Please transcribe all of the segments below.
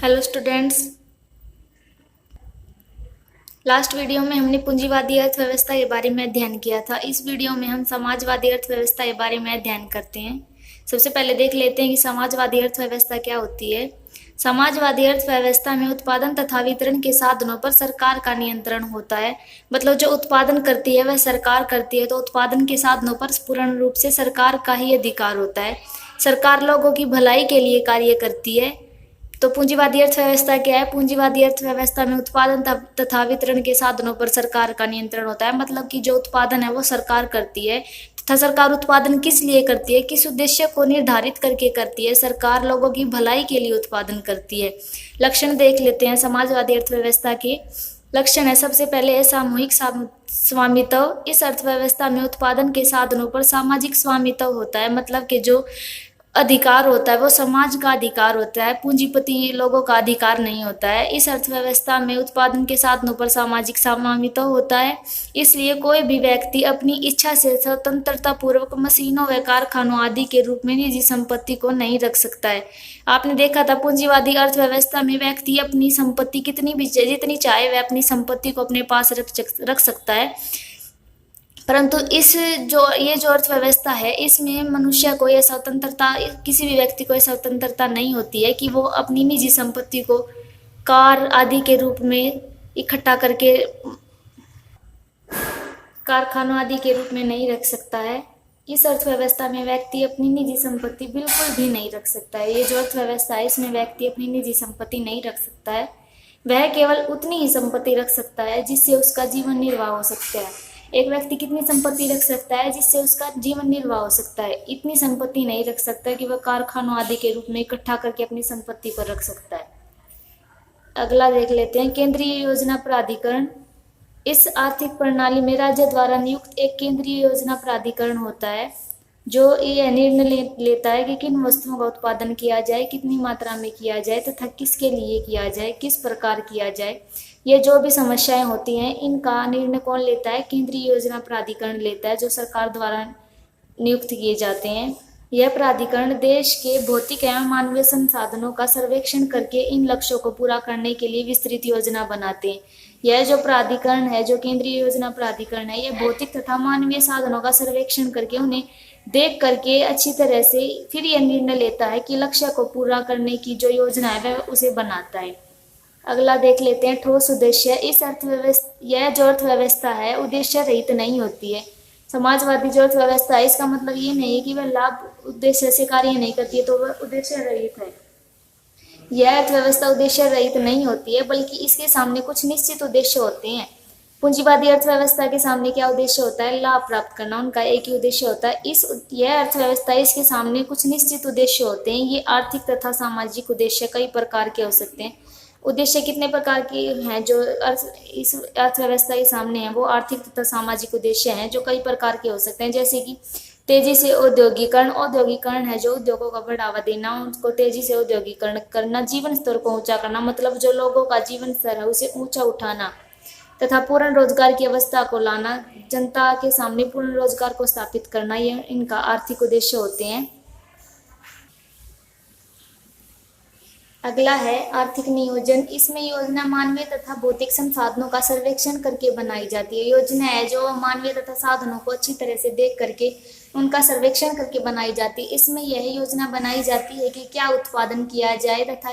Hello students. Last video में हमने पूंजीवादी अर्थव्यवस्था के बारे में अध्ययन किया था। इस वीडियो में हम समाजवादी अर्थव्यवस्था के बारे में अध्ययन करते हैं। सबसे पहले देख लेते हैं कि समाजवादी अर्थव्यवस्था क्या होती है। समाजवादी अर्थव्यवस्था में उत्पादन तथा वितरण के साधनों पर सरकार का नियंत्रण होता है। मतलब जो उत्पादन करती है वह सरकार करती है, तो उत्पादन के साधनों पर पूर्ण रूप से सरकार का ही अधिकार होता है। सरकार लोगों की भलाई के लिए कार्य करती है। तो पूंजीवादी अर्थव्यवस्था क्या है? पूंजीवादी अर्थव्यवस्था में उत्पादन तथा वितरण के साधनों पर सरकार का नियंत्रण होता है। मतलब कि जो उत्पादन है वो सरकार करती है, तथा सरकार उत्पादन किस लिए करती है, किस उद्देश्य को निर्धारित करके करती है? सरकार लोगों की भलाई के लिए उत्पादन करती है। लक्षण देख लेते हैं समाजवादी अर्थव्यवस्था के। लक्षण है, सबसे पहले है सामूहिक स्वामित्व। इस अर्थव्यवस्था में उत्पादन के साधनों पर सामाजिक स्वामित्व होता है। मतलब कि जो अधिकार होता है वो समाज का अधिकार होता है, पूंजीपति लोगों का अधिकार नहीं होता है। इस अर्थव्यवस्था में उत्पादन के साधनों पर सामाजिक स्वामित्व होता है, इसलिए कोई भी व्यक्ति अपनी इच्छा से स्वतंत्रता पूर्वक मशीनों व कारखानों आदि के रूप में निजी संपत्ति को नहीं रख सकता है। आपने देखा था पूंजीवादी अर्थव्यवस्था में व्यक्ति अपनी संपत्ति कितनी भी जितनी चाहे वह अपनी संपत्ति को अपने पास रख सकता है। परंतु ये जो अर्थव्यवस्था है इसमें मनुष्य को यह स्वतंत्रता, किसी भी व्यक्ति को यह स्वतंत्रता नहीं होती है कि वो अपनी निजी संपत्ति को कार आदि के रूप में इकट्ठा करके कारखानों आदि के रूप में नहीं रख सकता है। इस अर्थव्यवस्था में व्यक्ति अपनी निजी संपत्ति बिल्कुल भी नहीं रख सकता है। ये जो अर्थव्यवस्था है इसमें व्यक्ति अपनी निजी संपत्ति नहीं रख सकता है। वह केवल उतनी ही संपत्ति रख सकता है जिससे उसका जीवन निर्वाह हो सकता है। एक व्यक्ति कितनी संपत्ति रख सकता है जिससे उसका जीवन निर्वाह हो सकता है? इतनी संपत्ति नहीं रख सकता कि वह कारखानों आदि के रूप में इकट्ठा करके अपनी संपत्ति पर रख सकता है। अगला देख लेते हैं केंद्रीय योजना प्राधिकरण। इस आर्थिक प्रणाली में राज्य द्वारा नियुक्त एक केंद्रीय योजना प्राधिकरण होता है जो यह निर्णय लेता है कि किन वस्तुओं का उत्पादन किया जाए, कितनी मात्रा में किया जाए तथा किसके लिए किया जाए, किस प्रकार किया जाए। ये जो भी समस्याएं होती हैं इनका निर्णय कौन लेता है? केंद्रीय योजना प्राधिकरण लेता है, जो सरकार द्वारा नियुक्त किए जाते हैं। यह प्राधिकरण देश के भौतिक एवं मानवीय संसाधनों का सर्वेक्षण करके इन लक्ष्यों को पूरा करने के लिए विस्तृत योजना बनाते हैं। यह जो प्राधिकरण है, जो केंद्रीय योजना प्राधिकरण है, यह भौतिक तथा मानवीय साधनों का सर्वेक्षण करके उन्हें देख करके अच्छी तरह से फिर यह निर्णय लेता है कि लक्ष्य को पूरा करने की जो योजना है वह उसे बनाता है। अगला देख लेते हैं ठोस उद्देश्य। यह जो अर्थव्यवस्था है उद्देश्य रहित नहीं होती है। समाजवादी जो अर्थव्यवस्था है इसका मतलब ये नहीं है कि वह लाभ उद्देश्य से कार्य नहीं करती है तो वह उद्देश्य रहित है। यह अर्थव्यवस्था उद्देश्य रहित नहीं होती है, बल्कि इसके सामने कुछ निश्चित उद्देश्य होते हैं। पूंजीवादी अर्थव्यवस्था के सामने क्या उद्देश्य होता है? लाभ प्राप्त करना। उनका एक ही उद्देश्य होता है। यह अर्थव्यवस्था, इसके सामने कुछ निश्चित उद्देश्य होते हैं। ये आर्थिक तथा सामाजिक उद्देश्य कई प्रकार के हो सकते हैं। उद्देश्य कितने प्रकार के हैं जो इस अर्थव्यवस्था के सामने है? वो आर्थिक तथा सामाजिक उद्देश्य हैं जो कई प्रकार के हो सकते हैं, जैसे कि तेजी से औद्योगिकरण। औद्योगिकरण है जो उद्योगों का बढ़ावा देना, उनको तेजी से औद्योगिकरण करना, जीवन स्तर को ऊंचा करना, मतलब जो लोगों का जीवन स्तर है उसे ऊंचा उठाना, तथा पूर्ण रोजगार की अवस्था को लाना, जनता के सामने पूर्ण रोजगार को स्थापित करना, ये इनका आर्थिक उद्देश्य होते हैं। अगला है आर्थिक नियोजन। इसमें योजना मानवीय तथा भौतिक संसाधनों का सर्वेक्षण करके बनाई जाती है। योजना है जो मानवीय तथा साधनों को अच्छी तरह से देख करके उनका सर्वेक्षण करके बनाई जाती है। इसमें यह योजना बनाई जाती है कि क्या उत्पादन किया जाए तथा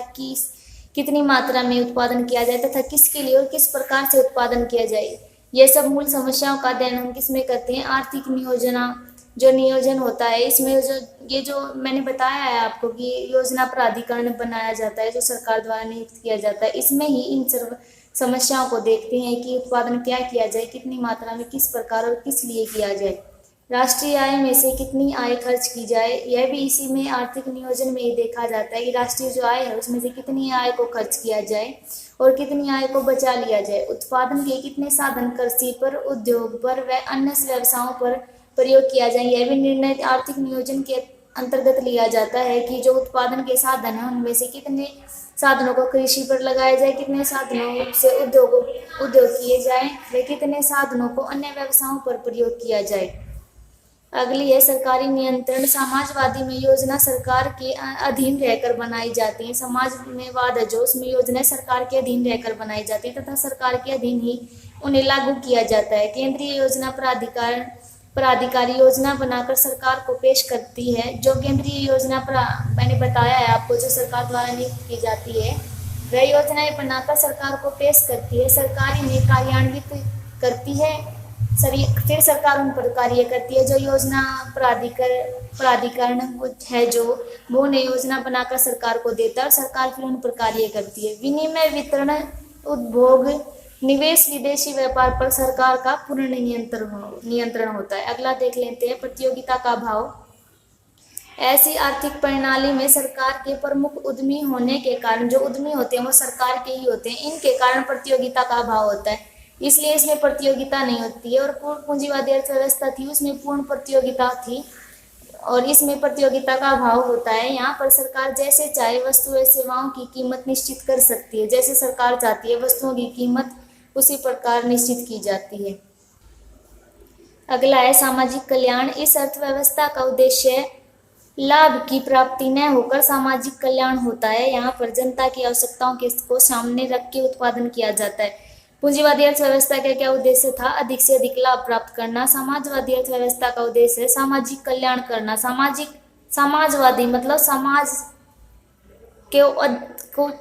कितनी मात्रा में उत्पादन किया जाए तथा किसके लिए और किस प्रकार से उत्पादन किया जाए। यह सब मूल समस्याओं का अध्ययन हम किसमें करते हैं? आर्थिक नियोजना जो नियोजन होता है इसमें जो मैंने बताया है आपको कि योजना प्राधिकरण बनाया जाता है जो सरकार द्वारा नियुक्त किया जाता है। इसमें ही इन सर्व समस्याओं को देखते हैं कि उत्पादन क्या किया जाए, कितनी मात्रा में, किस प्रकार और किस लिए किया जाए। राष्ट्रीय आय में से कितनी आय खर्च की जाए, यह भी इसी में आर्थिक नियोजन में ही देखा जाता है कि राष्ट्रीय जो आय है उसमें से कितनी आय को खर्च किया जाए और कितनी आय को बचा लिया जाए। उत्पादन के कितने साधन कृषि पर, उद्योग पर व अन्य व्यवसायों पर प्रयोग किया जाए, यह भी निर्णय आर्थिक नियोजन के अंतर्गत लिया जाता है कि जो उत्पादन के साधन हैं उनमें से कितने साधनों को कृषि पर लगाया जाए, कितने साधनों से उद्योग किए जाए व कितने साधनों को अन्य व्यवसायों पर प्रयोग किया जाए। अगली है सरकारी नियंत्रण। समाजवादी में योजना सरकार के अधीन रहकर बनाई जाती है। समाजवाद है जो, उसमें योजनाएं सरकार के अधीन रहकर बनाई जाती है तथा सरकार के अधीन ही उन्हें लागू किया जाता है। केंद्रीय योजना प्राधिकारी योजना बनाकर सरकार को पेश करती है। जो केंद्रीय योजना मैंने बताया है आपको, जो सरकार द्वारा नियुक्त की जाती है, वह योजनाएं बनाकर सरकार को पेश करती है। सरकार इन्हें कार्यान्वित करती है, फिर सरकार उन पर कार्य करती है। जो योजना प्राधिकरण है जो, वो उन्हें योजना बनाकर सरकार को देता है और सरकार फिर उन पर कार्य करती है। विनिमय, वितरण, उपभोग, निवेश, विदेशी व्यापार पर सरकार का पूर्ण नियंत्रण होता है। अगला देख लेते हैं प्रतियोगिता का अभाव। ऐसी आर्थिक प्रणाली में सरकार के प्रमुख उद्यमी होने के कारण, जो उद्यमी होते हैं वो सरकार के ही होते हैं, इनके कारण प्रतियोगिता का अभाव होता है, इसलिए इसमें प्रतियोगिता नहीं होती है। और पूर्ण पूंजीवादी अर्थव्यवस्था थी, उसमें पूर्ण प्रतियोगिता थी और इसमें प्रतियोगिता का अभाव होता है। यहाँ पर सरकार जैसे चाहे वस्तु व सेवाओं की कीमत निश्चित कर सकती है। जैसे सरकार चाहती है वस्तुओं की कीमत उसी प्रकार निश्चित की जाती है। अगला है सामाजिक कल्याण। इस अर्थव्यवस्था का उद्देश्य लाभ की प्राप्ति न होकर सामाजिक कल्याण होता है। यहाँ पर जनता की आवश्यकताओं को सामने रख के उत्पादन किया जाता है। पूंजीवादी अर्थव्यवस्था का क्या उद्देश्य था? अधिक से अधिक लाभ प्राप्त करना। समाजवादी अर्थव्यवस्था का उद्देश्य है सामाजिक कल्याण करना। समाजवादी मतलब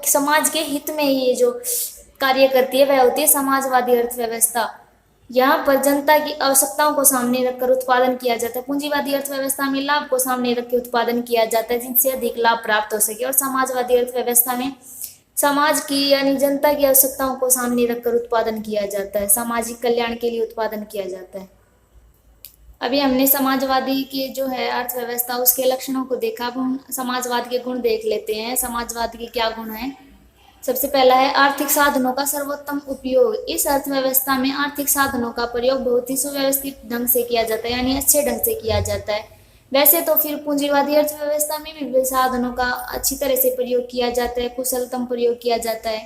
समाज के हित में ये जो कार्य करती है वह होती है समाजवादी अर्थव्यवस्था। यहाँ पर जनता की आवश्यकताओं को सामने रखकर उत्पादन किया जाता है। पूंजीवादी अर्थव्यवस्था में लाभ को सामने रख के उत्पादन किया जाता है जिनसे अधिक लाभ प्राप्त हो सके। और समाजवादी अर्थव्यवस्था में समाज की यानी जनता की आवश्यकताओं को सामने रखकर उत्पादन किया जाता है, सामाजिक कल्याण के लिए उत्पादन किया जाता है। अभी हमने समाजवादी के जो है अर्थव्यवस्था उसके लक्षणों को देखा। अब हम समाजवाद के गुण देख लेते हैं। समाजवाद के क्या गुण हैं? सबसे पहला है आर्थिक साधनों का सर्वोत्तम उपयोग। इस अर्थव्यवस्था में आर्थिक साधनों का प्रयोग बहुत ही सुव्यवस्थित ढंग से किया जाता है, यानी अच्छे ढंग से किया जाता है। वैसे तो फिर पूंजीवादी अर्थव्यवस्था में भी साधनों का अच्छी तरह से प्रयोग किया जाता है, कुशलतम प्रयोग किया जाता है,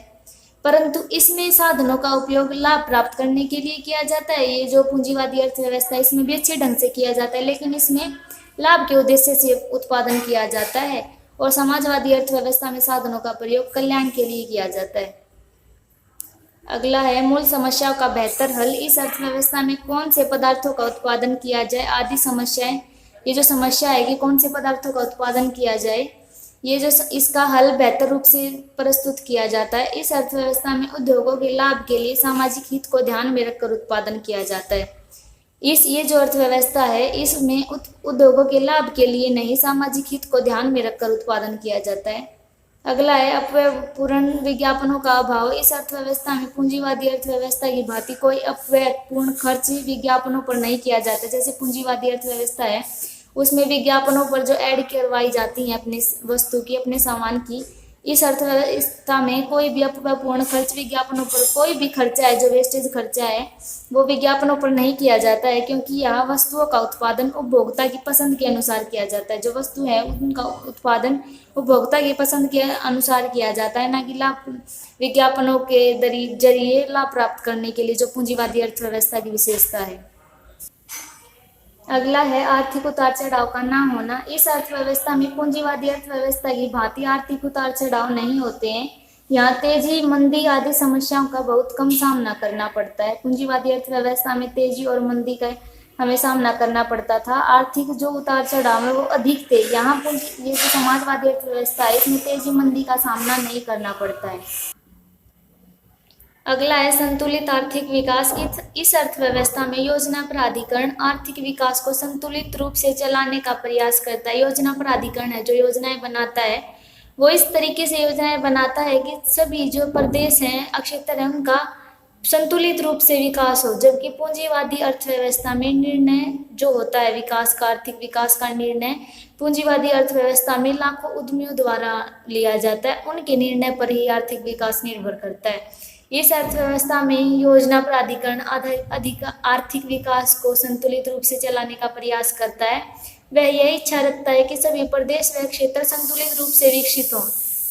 परंतु इसमें साधनों का उपयोग लाभ प्राप्त करने के लिए किया जाता है। ये जो पूंजीवादी अर्थव्यवस्था है इसमें भी अच्छे ढंग से किया जाता है, लेकिन इसमें लाभ के उद्देश्य से उत्पादन किया जाता है। और समाजवादी अर्थव्यवस्था में साधनों का प्रयोग कल्याण के लिए किया जाता है। अगला है मूल समस्याओं का बेहतर हल। इस अर्थव्यवस्था में कौन से पदार्थों का उत्पादन किया जाए आदि समस्याएं। ये जो समस्या है कि कौन से पदार्थों का उत्पादन किया जाए, ये जो इसका हल बेहतर रूप से प्रस्तुत किया जाता है। इस अर्थव्यवस्था में उद्योगों के लाभ के लिए सामाजिक हित को ध्यान में रखकर उत्पादन किया जाता है। ये जो अर्थव्यवस्था है इसमें उद्योगों के लाभ के लिए नहीं, सामाजिक हित को ध्यान में रखकर उत्पादन किया जाता है। अगला है अपव्ययपूर्ण विज्ञापनों का अभाव। इस अर्थव्यवस्था में पूंजीवादी अर्थव्यवस्था की भांति कोई अपव्ययपूर्ण खर्च विज्ञापनों पर नहीं किया जाता। जैसे पूंजीवादी अर्थव्यवस्था है उसमें विज्ञापनों पर जो ऐड करवाई जाती हैं अपने वस्तु की, अपने सामान की, इस अर्थव्यवस्था में कोई भी अपव्ययपूर्ण खर्च विज्ञापनों पर, कोई भी खर्चा है जो वेस्टेज खर्चा है वो विज्ञापनों पर नहीं किया जाता है, क्योंकि यहाँ वस्तुओं का उत्पादन उपभोक्ता की पसंद के अनुसार किया जाता है। जो वस्तु है उनका उत्पादन उपभोक्ता की पसंद के अनुसार किया जाता है, ना कि लाभ विज्ञापनों के जरिए लाभ प्राप्त करने के लिए, जो पूंजीवादी अर्थव्यवस्था की विशेषता है। अगला है आर्थिक उतार चढ़ाव का ना होना। इस अर्थव्यवस्था में पूंजीवादी अर्थव्यवस्था की भांति आर्थिक उतार चढ़ाव नहीं होते हैं। यहाँ तेजी, मंदी आदि समस्याओं का बहुत कम सामना करना पड़ता है। पूंजीवादी अर्थव्यवस्था में तेजी और मंदी का हमें सामना करना पड़ता था। आर्थिक जो उतार चढ़ाव है वो अधिक थे। यहाँ ये जो समाजवादी अर्थव्यवस्था है इसमें तेजी मंदी का सामना नहीं करना पड़ता है। अगला है संतुलित आर्थिक विकास। इस अर्थव्यवस्था में योजना प्राधिकरण आर्थिक विकास को संतुलित रूप से चलाने का प्रयास करता है। योजना प्राधिकरण है जो योजनाएं बनाता है, वो इस तरीके से योजनाएं बनाता है कि सभी जो प्रदेश हैं, क्षेत्र है, उनका संतुलित रूप से विकास हो। जबकि पूंजीवादी अर्थव्यवस्था में निर्णय जो होता है विकास का, आर्थिक विकास का निर्णय पूंजीवादी अर्थव्यवस्था में लाखों उद्यमियों द्वारा लिया जाता है, उनके निर्णय पर ही आर्थिक विकास निर्भर करता है। इस अर्थव्यवस्था में योजना प्राधिकरण अधिक आर्थिक विकास को संतुलित रूप से चलाने का प्रयास करता है। वह यह इच्छा रखता है कि सभी प्रदेश व क्षेत्र संतुलित रूप से विकसित हों,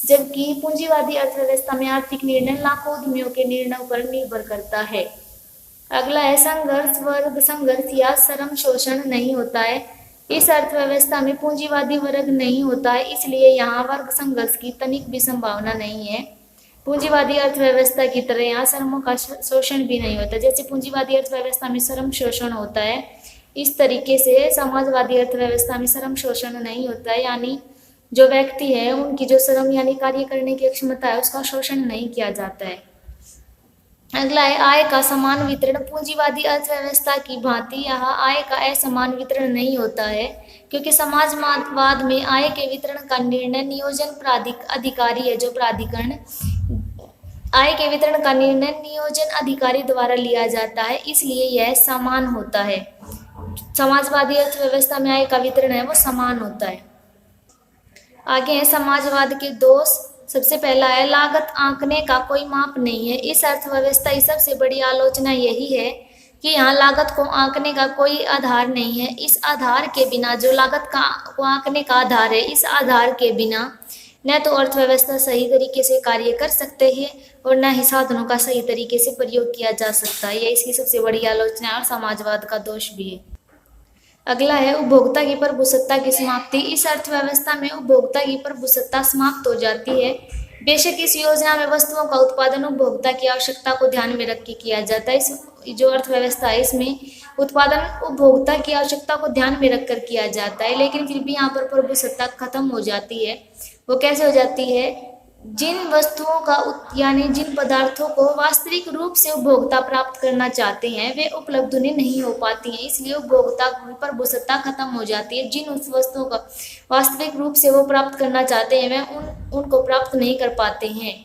जबकि पूंजीवादी अर्थव्यवस्था में आर्थिक निर्णय लाखों उद्यमियों के निर्णयों पर निर्भर करता है। अगला है संघर्ष, वर्ग संघर्ष या श्रम शोषण नहीं होता है। इस अर्थव्यवस्था में पूंजीवादी वर्ग नहीं होता है, इसलिए यहाँ वर्ग संघर्ष की तनिक भी संभावना नहीं है। पूंजीवादी अर्थव्यवस्था की तरह यहाँ श्रमों का शोषण भी नहीं होता। जैसे पूंजीवादी अर्थव्यवस्था में श्रम शोषण होता है, इस तरीके से समाजवादी अर्थव्यवस्था में श्रम शोषण नहीं होता है, यानी जो व्यक्ति है उनकी जो श्रम यानी कार्य करने की क्षमता है उसका शोषण नहीं किया जाता है। अगला है आय का समान वितरण। पूंजीवादी अर्थव्यवस्था की भांति यहाँ आय का असमान वितरण नहीं होता है, क्योंकि समाजवाद में आय के वितरण का निर्णय नियोजन अधिकारी है। जो प्राधिकरण आय के वितरण का निर्णय नियोजन अधिकारी द्वारा लिया जाता है, इसलिए यह समान होता है। समाजवादी अर्थव्यवस्था में आय का वितरण है वो समान होता है। आगे है समाजवाद के दोष। सबसे पहला है लागत आंकने का कोई माप नहीं है। इस अर्थव्यवस्था की सबसे बड़ी आलोचना यही है कि यहाँ लागत को आंकने का कोई आधार नहीं है। इस आधार के बिना, जो लागत को आंकने का आधार है, इस आधार के बिना न तो अर्थव्यवस्था सही तरीके से कार्य कर सकते हैं और न ही साधनों का सही तरीके से प्रयोग किया जा सकता है। यह इसकी सबसे बड़ी आलोचना है और समाजवाद का दोष भी है। अगला है उपभोक्ता की प्रभुसत्ता की समाप्ति। इस अर्थव्यवस्था में उपभोक्ता की प्रभुसत्ता समाप्त हो जाती है। बेशक इस योजना में वस्तुओं का उत्पादन उपभोक्ता की आवश्यकता को ध्यान में रख के किया जाता है। इस जो अर्थव्यवस्था है इसमें उत्पादन उपभोक्ता की आवश्यकता को ध्यान में रखकर किया जाता है, लेकिन फिर भी यहाँ पर प्रभुसत्ता खत्म हो जाती है। वो कैसे हो जाती है? जिन वस्तुओं का यानी जिन पदार्थों को वास्तविक रूप से उपभोक्ता प्राप्त करना चाहते हैं वे उपलब्ध उन्हें नहीं हो पाती हैं, इसलिए उपभोक्ता पर प्रभुसत्ता खत्म हो जाती है। जिन उस वस्तुओं का वास्तविक रूप से वो प्राप्त करना चाहते हैं वे उनको प्राप्त नहीं कर पाते हैं।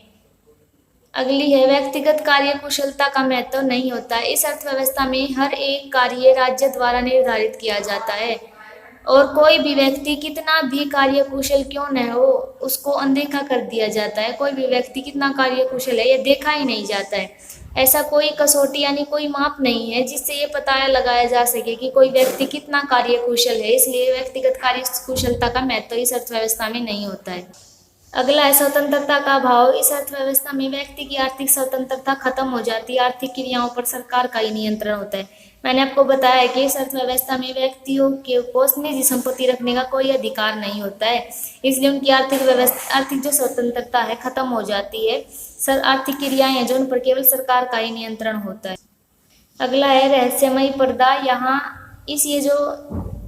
अगली है व्यक्तिगत कार्य कुशलता का महत्व नहीं होता है। इस अर्थव्यवस्था में हर एक कार्य राज्य द्वारा निर्धारित किया जाता है और कोई भी व्यक्ति कितना भी कार्यकुशल क्यों न हो उसको अनदेखा कर दिया जाता है। कोई भी व्यक्ति कितना कार्यकुशल है ये देखा ही नहीं जाता है। ऐसा कोई कसौटी यानी कोई माप नहीं है जिससे ये पता लगाया जा सके कि कोई व्यक्ति कितना कार्यकुशल है, इसलिए व्यक्तिगत कार्य कुशलता का महत्व इस अर्थव्यवस्था में नहीं होता है। अगला है स्वतंत्रता का अभाव। इस अर्थव्यवस्था में व्यक्ति की आर्थिक स्वतंत्रता खत्म हो जाती है। आर्थिक क्रियाओं पर सरकार का ही नियंत्रण होता है। मैंने आपको बताया कि इस अर्थव्यवस्था में व्यक्तियों को निजी संपत्ति रखने का कोई अधिकार नहीं होता है, इसलिए उनकी आर्थिक जो स्वतंत्रता है खत्म हो जाती है। आर्थिक क्रियाएं हैं जो उन पर केवल सरकार का ही नियंत्रण होता है। अगला है रहस्यमयी पर्दा। यहाँ ये जो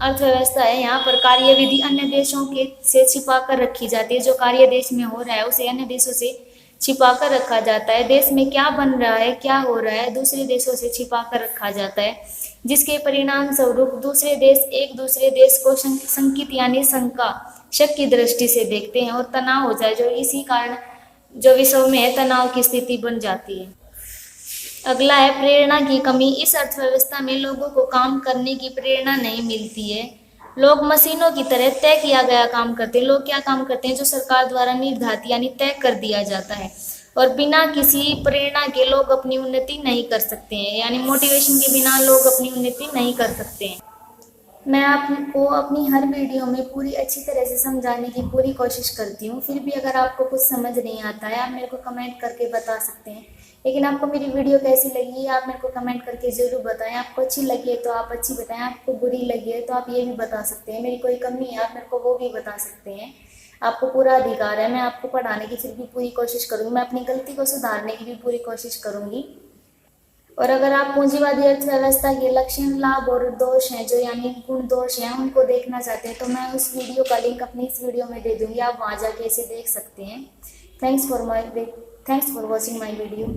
अर्थव्यवस्था है यहाँ पर कार्य विधि अन्य देशों के से छिपा कर रखी जाती है। जो कार्य देश में हो रहा है उसे अन्य देशों से छिपा कर रखा जाता है। देश में क्या बन रहा है, क्या हो रहा है, दूसरे देशों से छिपा कर रखा जाता है, जिसके परिणाम स्वरूप दूसरे देश एक दूसरे देश को संकित यानी शंका, शक की दृष्टि से देखते हैं और तनाव हो जाए, जो इसी कारण जो विश्व में है तनाव की स्थिति बन जाती है। अगला है प्रेरणा की कमी। इस अर्थव्यवस्था में लोगों को काम करने की प्रेरणा नहीं मिलती है। लोग मशीनों की तरह तय किया गया काम करते हैं। लोग क्या काम करते हैं? जो सरकार द्वारा निर्धारित यानी तय कर दिया जाता है, और बिना किसी प्रेरणा के लोग अपनी उन्नति नहीं कर सकते हैं, यानी मोटिवेशन के बिना लोग अपनी उन्नति नहीं कर सकते हैं। मैं आपको अपनी हर वीडियो में पूरी अच्छी तरह से समझाने की पूरी कोशिश करती हूँ। फिर भी अगर आपको कुछ समझ नहीं आता है आप मेरे को कमेंट करके बता सकते हैं। लेकिन आपको मेरी वीडियो कैसी लगी आप मेरे को कमेंट करके ज़रूर बताएं। आपको अच्छी लगी है तो आप अच्छी बताएं, आपको बुरी लगी है तो आप ये भी बता सकते हैं। मेरी कोई कमी है आप मेरे को वो भी बता सकते हैं। आपको पूरा अधिकार है। मैं आपको पढ़ाने की फिर भी पूरी कोशिश करूँगी। मैं अपनी गलती को सुधारने की भी पूरी कोशिश करूँगी। और अगर आप पूंजीवादी अर्थव्यवस्था के लक्षण, लाभ और दोष हैं जो यानी गुण दोष हैं उनको देखना चाहते हैं तो मैं उस वीडियो का लिंक अपनी इस वीडियो में दे दूँगी। आप वहाँ जाके इसे देख सकते हैं। Thanks for watching my video.